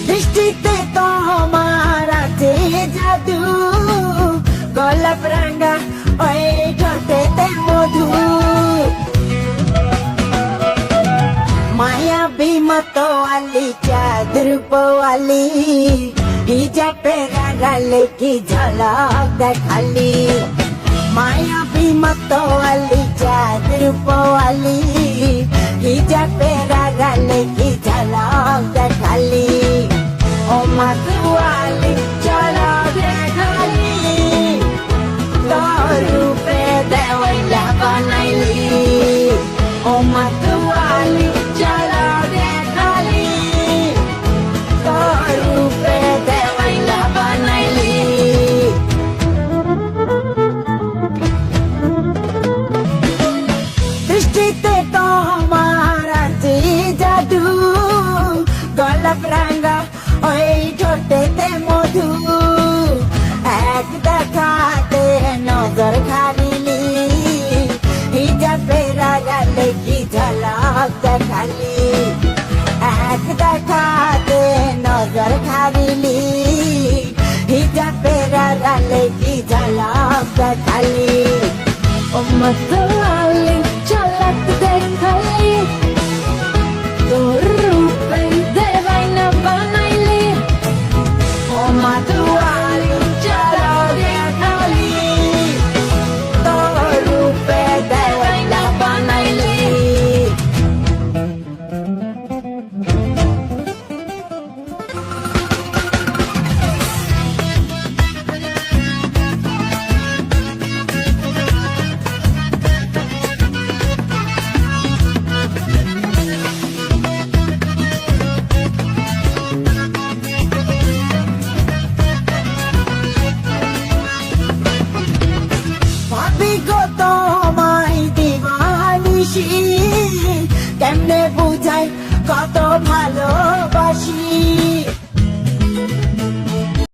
দৃষ্টিতে তোমার আছে জাদু, গোলাপ রাঙা ওই ঠোঁটেতে মধু। মায়াবী मतवाली चादर पवाली, हिजाब पे गाले की झलक देखाली। मायाबी मतवाली चादर पवाली, हिजाब पे गाले की झलक देखाली। ओ मतवाली चलो देखाली, तोरू पे देवैला बनाइली। ओ मतवाली चलो देखाली, तोरू पे देवैला बनाइली। दृष्टिते তোমার আছে জাদু, গোলাপ রাঙা ওই ঠোঁটেতে মধু। এক দেখাতে নজর খারিলি, হিজাবের গালে কি ঝলক দেখালি। এক দেখাতে নজর খারিলি, হিজাবের গালে কি ঝলক দেখালি। ও मतवाली झलक देखाली, तोर रूपे देवैला बनाइली। ओ मतवाली चलो देखाली, तोर रूपे देवैला बनाइली। ভাবি গো তোমায় দিবানিশি, কেমনে বুঝাই কত ভালোবাসি।